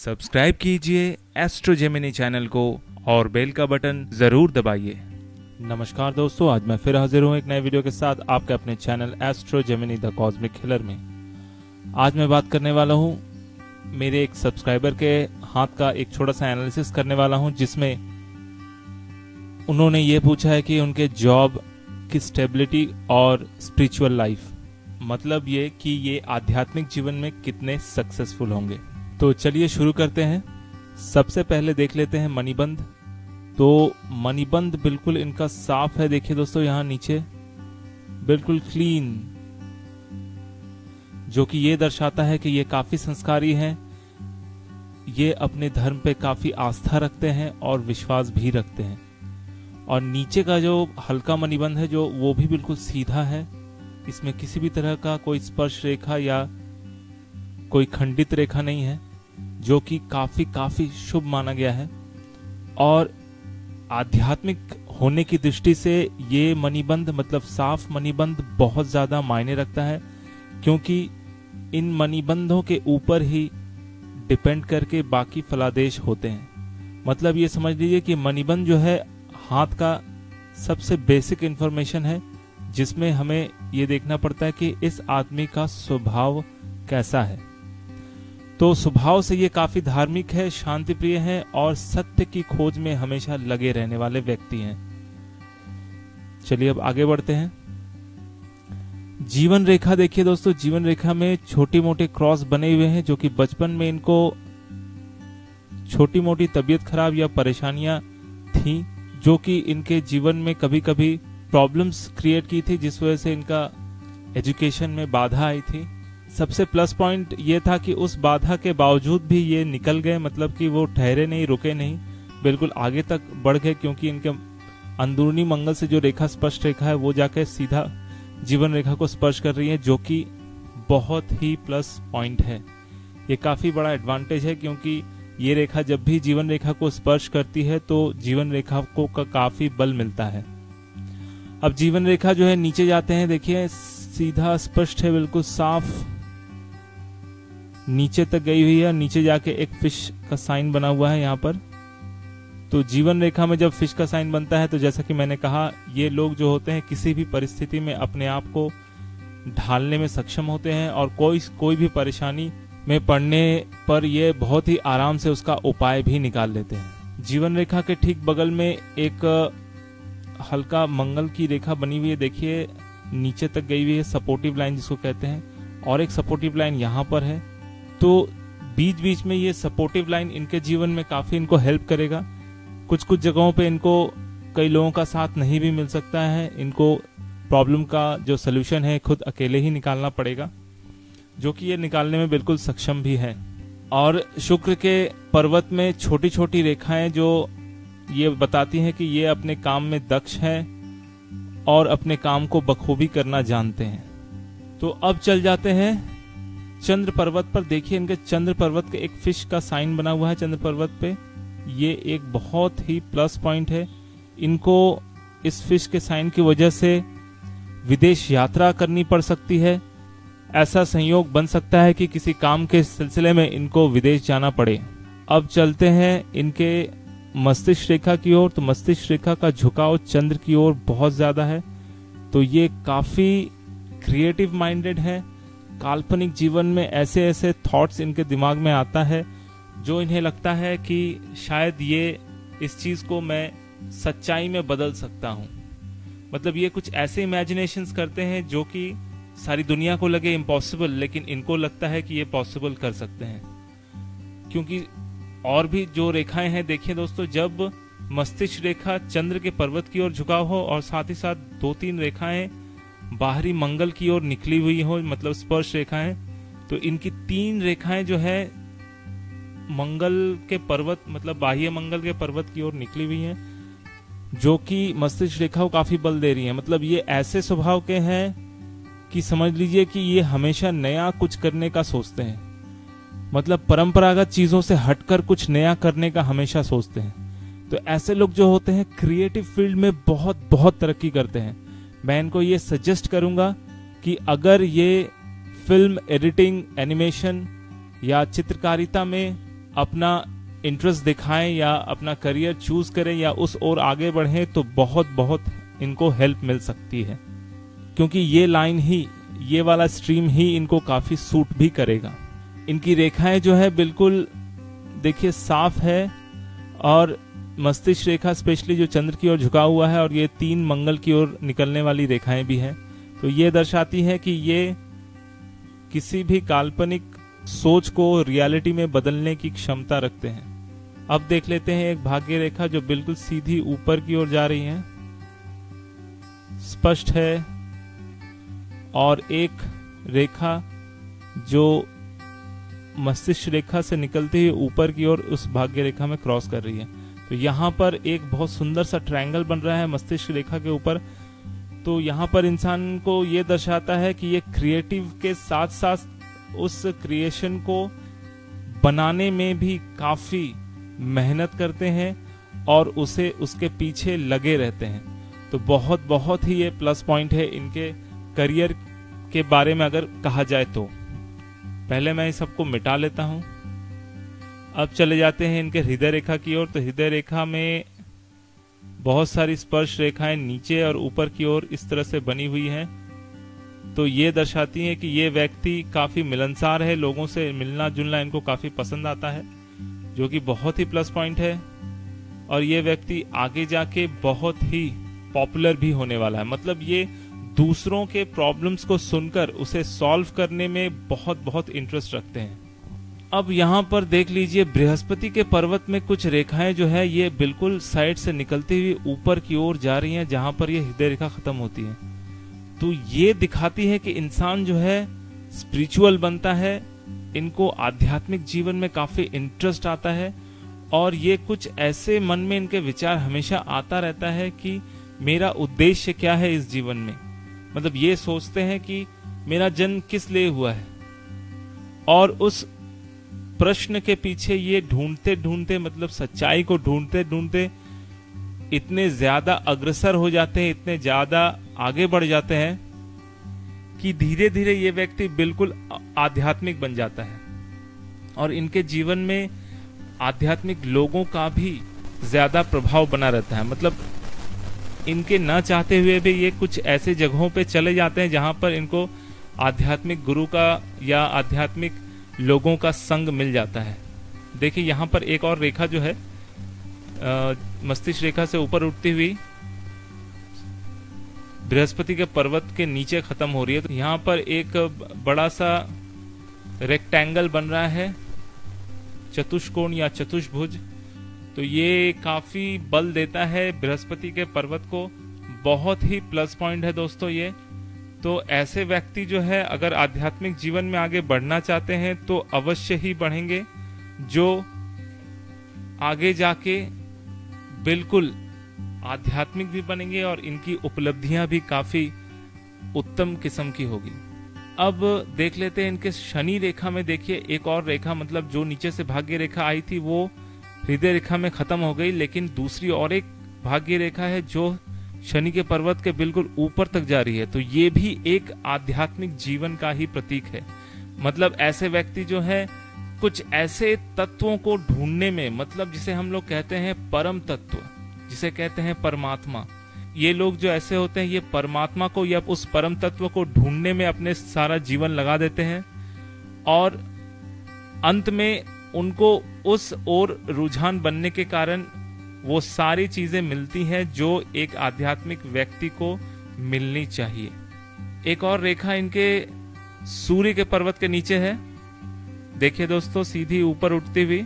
Subscribe कीजिए astro Gemini channel को और बेल का बटन जरूर दबाइए। नमस्कार दोस्तों, आज मैं फिर हाजिर हूँ एक नए वीडियो के साथ आपके अपने channel Astro Gemini the cosmic healer में। आज मैं बात करने वाला हूँ मेरे एक सब्सक्राइबर के हाथ का एक छोटा सा एनालिसिस करने वाला हूँ, जिसमें उन्होंने ये पूछा है कि उनके जॉब की स्टेबिलिटी और स्पिरिचुअल लाइफ, मतलब ये कि ये आध्यात्मिक जीवन में कितने सक्सेसफुल होंगे। तो चलिए शुरू करते हैं। सबसे पहले देख लेते हैं मणिबंध। तो मणिबंध बिल्कुल इनका साफ है। देखिए दोस्तों, यहाँ नीचे बिल्कुल क्लीन, जो कि ये दर्शाता है कि ये काफी संस्कारी हैं। ये अपने धर्म पे काफी आस्था रखते हैं और विश्वास भी रखते हैं। और नीचे का जो हल्का मणिबंध है, जो वो भी बिल्कुल सीधा है। इसमें किसी भी तरह का कोई स्पर्श रेखा या कोई खंडित रेखा नहीं है, जो कि काफी शुभ माना गया है। और आध्यात्मिक होने की दृष्टि से ये मणिबंध, मतलब साफ मणिबंध, बहुत ज्यादा मायने रखता है, क्योंकि इन मणिबंधों के ऊपर ही डिपेंड करके बाकी फलादेश होते हैं। मतलब ये समझ लीजिए कि मणिबंध जो है हाथ का सबसे बेसिक इंफॉर्मेशन है, जिसमें हमें ये देखना पड़ता है कि इस आदमी का स्वभाव कैसा है। तो स्वभाव से ये काफी धार्मिक है, शांति प्रिय है और सत्य की खोज में हमेशा लगे रहने वाले व्यक्ति हैं। चलिए अब आगे बढ़ते हैं। जीवन रेखा देखिए दोस्तों, जीवन रेखा में छोटी मोटे क्रॉस बने हुए हैं, जो कि बचपन में इनको छोटी मोटी तबीयत खराब या परेशानियां थी, जो कि इनके जीवन में कभी कभी प्रॉब्लम्स क्रिएट की थी, जिस वजह से इनका एजुकेशन में बाधा आई थी। सबसे प्लस पॉइंट ये था कि उस बाधा के बावजूद भी ये निकल गए, मतलब कि वो ठहरे नहीं, रुके नहीं, बिल्कुल आगे तक बढ़ गए, क्योंकि इनके अंदरूनी मंगल से जो रेखा स्पष्ट रेखा है वो जाकर सीधा जीवन रेखा को स्पर्श कर रही है, जो कि बहुत ही प्लस पॉइंट है। ये काफी बड़ा एडवांटेज है, क्योंकि ये रेखा जब भी जीवन रेखा को स्पर्श करती है तो जीवन रेखा को काफी बल मिलता है। अब जीवन रेखा जो है नीचे जाते हैं, देखिए सीधा स्पष्ट है, बिल्कुल साफ नीचे तक गई हुई है। नीचे जाके एक फिश का साइन बना हुआ है यहाँ पर। तो जीवन रेखा में जब फिश का साइन बनता है, तो जैसा कि मैंने कहा, ये लोग जो होते हैं किसी भी परिस्थिति में अपने आप को ढालने में सक्षम होते हैं, और कोई भी परेशानी में पड़ने पर ये बहुत ही आराम से उसका उपाय भी निकाल लेते हैं। जीवन रेखा के ठीक बगल में एक हल्का मंगल की रेखा बनी हुई है, देखिए नीचे तक गई हुई है, सपोर्टिव लाइन जिसको कहते हैं, और एक सपोर्टिव लाइन यहाँ पर है। तो बीच बीच में ये सपोर्टिव लाइन इनके जीवन में काफी इनको हेल्प करेगा। कुछ जगहों पे इनको कई लोगों का साथ नहीं भी मिल सकता है, इनको प्रॉब्लम का जो सलूशन है खुद अकेले ही निकालना पड़ेगा, जो कि ये निकालने में बिल्कुल सक्षम भी है। और शुक्र के पर्वत में छोटी छोटी रेखाएं जो ये बताती हैं कि ये अपने काम में दक्ष हैं और अपने काम को बखूबी करना जानते हैं। तो अब चल जाते हैं चंद्र पर्वत पर। देखिए इनके चंद्र पर्वत के एक फिश का साइन बना हुआ है चंद्र पर्वत पे। ये एक बहुत ही प्लस पॉइंट है। इनको इस फिश के साइन की वजह से विदेश यात्रा करनी पड़ सकती है। ऐसा संयोग बन सकता है कि किसी काम के सिलसिले में इनको विदेश जाना पड़े। अब चलते हैं इनके मस्तिष्क रेखा की ओर। तो मस्तिष्क रेखा का झुकाव चंद्र की ओर बहुत ज्यादा है। तो ये काफी क्रिएटिव माइंडेड है। काल्पनिक जीवन में ऐसे थॉट्स इनके दिमाग में आता है, जो इन्हें लगता है कि शायद ये इस चीज को मैं सच्चाई में बदल सकता हूं। मतलब ये कुछ ऐसे इमेजिनेशंस करते हैं जो कि सारी दुनिया को लगे इम्पॉसिबल, लेकिन इनको लगता है कि ये पॉसिबल कर सकते हैं। क्योंकि और भी जो रेखाएं हैं, देखिए दोस्तों, जब मस्तिष्क रेखा चंद्र के पर्वत की ओर झुकाव हो और साथ ही साथ 2-3 रेखाएं बाहरी मंगल की ओर निकली हुई हो, मतलब स्पर्श रेखाएं, तो इनकी 3 रेखाएं जो है मंगल के पर्वत, मतलब बाह्य मंगल के पर्वत की ओर निकली हुई हैं, जो कि मस्तिष्क रेखा को काफी बल दे रही हैं। मतलब ये ऐसे स्वभाव के हैं कि समझ लीजिए कि ये हमेशा नया कुछ करने का सोचते हैं। मतलब परंपरागत चीजों से हटकर कुछ नया करने का हमेशा सोचते हैं। तो ऐसे लोग जो होते हैं क्रिएटिव फील्ड में बहुत तरक्की करते हैं। मैं इनको ये सजेस्ट करूंगा कि अगर ये फिल्म एडिटिंग, एनिमेशन या चित्रकारिता में अपना इंटरेस्ट दिखाएं या अपना करियर चूज करें या उस ओर आगे बढ़ें तो बहुत बहुत इनको हेल्प मिल सकती है, क्योंकि ये लाइन ही, ये वाला स्ट्रीम ही इनको काफी सूट भी करेगा। इनकी रेखाएं जो है बिल्कुल देखिए साफ है, और मस्तिष्क रेखा स्पेशली जो चंद्र की ओर झुका हुआ है, और ये 3 मंगल की ओर निकलने वाली रेखाएं भी हैं। तो ये दर्शाती है कि ये किसी भी काल्पनिक सोच को रियलिटी में बदलने की क्षमता रखते हैं। अब देख लेते हैं एक भाग्य रेखा जो बिल्कुल सीधी ऊपर की ओर जा रही है, स्पष्ट है, और एक रेखा जो मस्तिष्क रेखा से निकलती हुई ऊपर की ओर उस भाग्य रेखा में क्रॉस कर रही है। तो यहाँ पर एक बहुत सुंदर सा ट्रायंगल बन रहा है मस्तिष्क रेखा के ऊपर। तो यहाँ पर इंसान को ये दर्शाता है कि ये क्रिएटिव के साथ साथ उस क्रिएशन को बनाने में भी काफी मेहनत करते हैं और उसे उसके पीछे लगे रहते हैं। तो बहुत बहुत ही ये प्लस पॉइंट है इनके करियर के बारे में अगर कहा जाए तो। पहले मैं इस सबको मिटा लेता हूं। अब चले जाते हैं इनके हृदय रेखा की ओर। तो हृदय रेखा में बहुत सारी स्पर्श रेखाएं नीचे और ऊपर की ओर इस तरह से बनी हुई हैं। तो ये दर्शाती है कि ये व्यक्ति काफी मिलनसार है, लोगों से मिलना जुलना इनको काफी पसंद आता है, जो कि बहुत ही प्लस पॉइंट है। और ये व्यक्ति आगे जाके बहुत ही पॉपुलर भी होने वाला है। मतलब ये दूसरों के प्रॉब्लम्स को सुनकर उसे सॉल्व करने में बहुत बहुत इंटरेस्ट रखते हैं। अब यहाँ पर देख लीजिए बृहस्पति के पर्वत में कुछ रेखाएं जो है ये बिल्कुल साइड से निकलती हुई ऊपर की ओर जा रही हैं, जहां पर ये हृदय रेखा खत्म होती है। तो ये दिखाती है कि इंसान जो है स्पिरिचुअल बनता है, इनको आध्यात्मिक जीवन में काफी इंटरेस्ट आता है, और ये कुछ ऐसे मन में इनके विचार हमेशा आता रहता है कि मेरा उद्देश्य क्या है इस जीवन में। मतलब ये सोचते हैं कि मेरा जन्म किस लिए हुआ है, और उस प्रश्न के पीछे ये ढूंढते ढूंढते, मतलब सच्चाई को ढूंढते ढूंढते इतने ज्यादा अग्रसर हो जाते हैं, इतने ज्यादा आगे बढ़ जाते हैं कि धीरे धीरे ये व्यक्ति बिल्कुल आध्यात्मिक बन जाता है। और इनके जीवन में आध्यात्मिक लोगों का भी ज्यादा प्रभाव बना रहता है। मतलब इनके न चाहते हुए भी ये कुछ ऐसे जगहों पे चले जाते हैं जहां पर इनको आध्यात्मिक गुरु का या आध्यात्मिक लोगों का संग मिल जाता है। देखिए यहाँ पर एक और रेखा जो है मस्तिष्क रेखा से ऊपर उठती हुई बृहस्पति के पर्वत के नीचे खत्म हो रही है। तो यहाँ पर एक बड़ा सा रेक्टेंगल बन रहा है, चतुष्कोण या चतुष्भुज। तो ये काफी बल देता है बृहस्पति के पर्वत को, बहुत ही प्लस पॉइंट है दोस्तों ये। तो ऐसे व्यक्ति जो है अगर आध्यात्मिक जीवन में आगे बढ़ना चाहते हैं तो अवश्य ही बढ़ेंगे, जो आगे जाके बिल्कुल आध्यात्मिक भी बनेंगे और इनकी उपलब्धियां भी काफी उत्तम किस्म की होगी। अब देख लेते हैं इनके शनि रेखा में। देखिए एक और रेखा, मतलब जो नीचे से भाग्य रेखा आई थी वो हृदय रेखा में खत्म हो गई, लेकिन दूसरी और एक भाग्य रेखा है जो शनि के पर्वत के बिल्कुल ऊपर तक जा रही है। तो ये भी एक आध्यात्मिक जीवन का ही प्रतीक है। मतलब ऐसे व्यक्ति जो है कुछ ऐसे तत्वों को ढूंढने में, मतलब जिसे हम लोग कहते हैं परम तत्व, जिसे कहते हैं परमात्मा, ये लोग जो ऐसे होते हैं ये परमात्मा को या उस परम तत्व को ढूंढने में अपने सारा जीवन लगा देते हैं, और अंत में उनको उस ओर रुझान बनने के कारण वो सारी चीजें मिलती हैं जो एक आध्यात्मिक व्यक्ति को मिलनी चाहिए। एक और रेखा इनके सूर्य के पर्वत के नीचे है। देखिए दोस्तों सीधी ऊपर उठती हुई,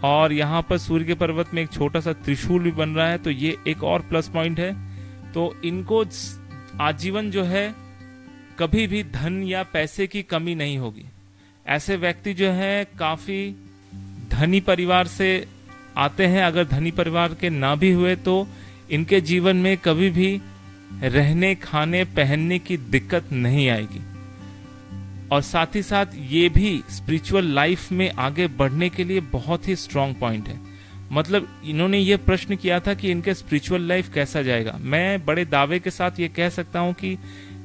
और यहाँ पर सूर्य के पर्वत में एक छोटा सा त्रिशूल भी बन रहा है। तो ये एक और प्लस पॉइंट है। तो इनको आजीवन जो है कभी भी धन या पैसे की कमी नहीं होगी। ऐसे व्यक्ति जो है काफी धनी परिवार से आते हैं, अगर धनी परिवार के ना भी हुए तो इनके जीवन में कभी भी रहने खाने पहनने की दिक्कत नहीं आएगी। और साथ ही साथ ये भी स्पिरिचुअल लाइफ में आगे बढ़ने के लिए बहुत ही स्ट्रांग पॉइंट है। मतलब इन्होंने ये प्रश्न किया था कि इनके स्पिरिचुअल लाइफ कैसा जाएगा। मैं बड़े दावे के साथ ये कह सकता हूँ कि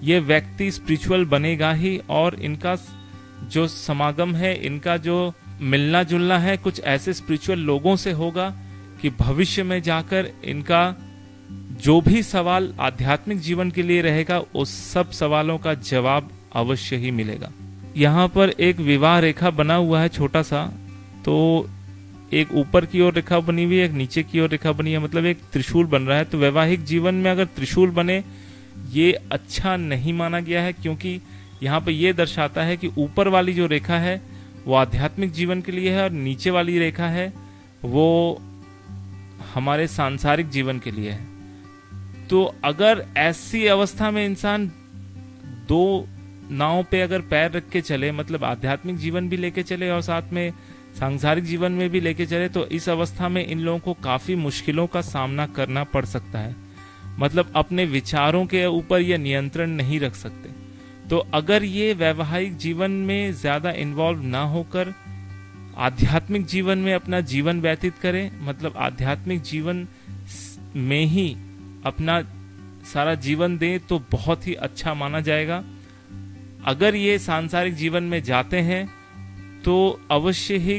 ये व्यक्ति स्पिरिचुअल बनेगा ही, और इनका जो समागम है, इनका जो मिलना जुलना है कुछ ऐसे स्पिरिचुअल लोगों से होगा कि भविष्य में जाकर इनका जो भी सवाल आध्यात्मिक जीवन के लिए रहेगा उस सब सवालों का जवाब अवश्य ही मिलेगा। यहाँ पर एक विवाह रेखा बना हुआ है छोटा सा, तो एक ऊपर की ओर रेखा बनी हुई है, एक नीचे की ओर रेखा बनी है, मतलब एक त्रिशूल बन रहा है। तो वैवाहिक जीवन में अगर त्रिशूल बने ये अच्छा नहीं माना गया है, क्योंकि यहाँ पे ये दर्शाता है कि ऊपर वाली जो रेखा है वो आध्यात्मिक जीवन के लिए है और नीचे वाली रेखा है वो हमारे सांसारिक जीवन के लिए है। तो अगर ऐसी अवस्था में इंसान दो नाव पे अगर पैर रख के चले, मतलब आध्यात्मिक जीवन भी लेके चले और साथ में सांसारिक जीवन में भी लेके चले, तो इस अवस्था में इन लोगों को काफी मुश्किलों का सामना करना पड़ सकता है। मतलब अपने विचारों के ऊपर ये नियंत्रण नहीं रख सकते। तो अगर ये वैवाहिक जीवन में ज्यादा इन्वॉल्व ना होकर आध्यात्मिक जीवन में अपना जीवन व्यतीत करें, मतलब आध्यात्मिक जीवन में ही अपना सारा जीवन दें, तो बहुत ही अच्छा माना जाएगा। अगर ये सांसारिक जीवन में जाते हैं तो अवश्य ही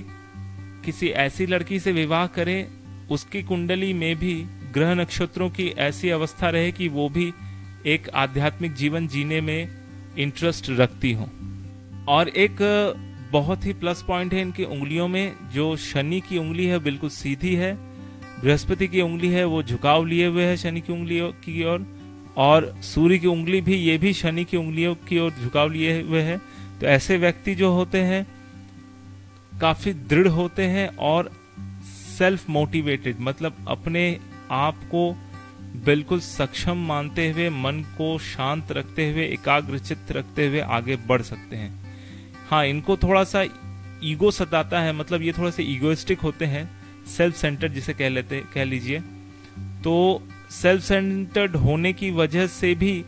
किसी ऐसी लड़की से विवाह करें उसकी कुंडली में भी ग्रह नक्षत्रों की ऐसी अवस्था रहे कि वो भी एक आध्यात्मिक जीवन जीने में इंटरेस्ट रखती हो। और एक बहुत ही प्लस पॉइंट है इनकी उंगलियों में, जो शनि की उंगली है बिल्कुल सीधी है, बृहस्पति की उंगली है वो झुकाव लिए हुए है शनि की उंगली की ओर, और सूर्य की उंगली भी ये भी शनि की उंगलियों की ओर झुकाव लिए हुए है। तो ऐसे व्यक्ति जो होते हैं काफी दृढ़ होते हैं और सेल्फ मोटिवेटेड, मतलब अपने आप को बिल्कुल सक्षम मानते हुए, मन को शांत रखते हुए, एकाग्रचित्त रखते हुए आगे बढ़ सकते हैं। हाँ, इनको थोड़ा सा ईगो सताता है, मतलब ये थोड़ा सा ईगोइस्टिक होते हैं, सेल्फ सेंटर्ड जिसे कह लीजिए। तो सेल्फ सेंटर्ड होने की वजह से भी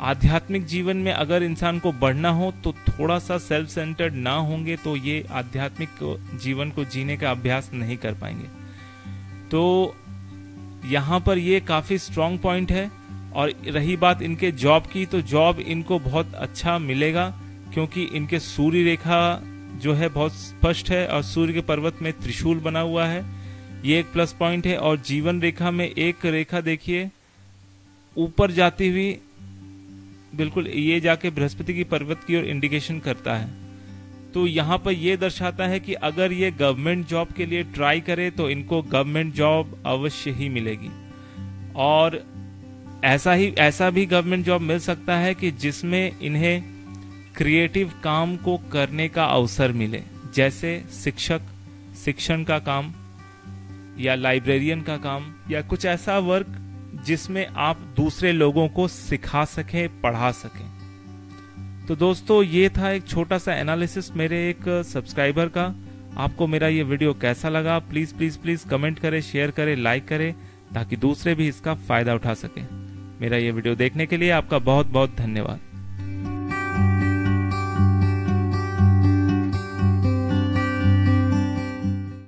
आध्यात्मिक जीवन में अगर इंसान को बढ़ना हो तो थोड़ा सा सेल्फ सेंटर्ड ना होंगे तो ये आध्यात्मिक जीवन को जीने का अभ्यास नहीं कर पाएंगे। तो यहाँ पर ये काफी स्ट्रांग पॉइंट है। और रही बात इनके जॉब की, तो जॉब इनको बहुत अच्छा मिलेगा, क्योंकि इनके सूर्य रेखा जो है बहुत स्पष्ट है और सूर्य के पर्वत में त्रिशूल बना हुआ है, ये एक प्लस पॉइंट है। और जीवन रेखा में एक रेखा देखिए ऊपर जाती हुई, बिल्कुल ये जाके बृहस्पति की पर्वत की ओर इंडिकेशन करता है। तो यहाँ पर ये दर्शाता है कि अगर ये गवर्नमेंट जॉब के लिए ट्राई करे तो इनको गवर्नमेंट जॉब अवश्य ही मिलेगी। और ऐसा भी गवर्नमेंट जॉब मिल सकता है कि जिसमें इन्हें क्रिएटिव काम को करने का अवसर मिले, जैसे शिक्षण का काम या लाइब्रेरियन का काम, या कुछ ऐसा वर्क जिसमें आप दूसरे लोगों को सिखा सकें, पढ़ा सकें। तो दोस्तों ये था एक छोटा सा एनालिसिस मेरे एक सब्सक्राइबर का। आपको मेरा ये वीडियो कैसा लगा प्लीज प्लीज प्लीज कमेंट करें, शेयर करें, लाइक करें, ताकि दूसरे भी इसका फायदा उठा सकें। मेरा ये वीडियो देखने के लिए आपका बहुत बहुत धन्यवाद।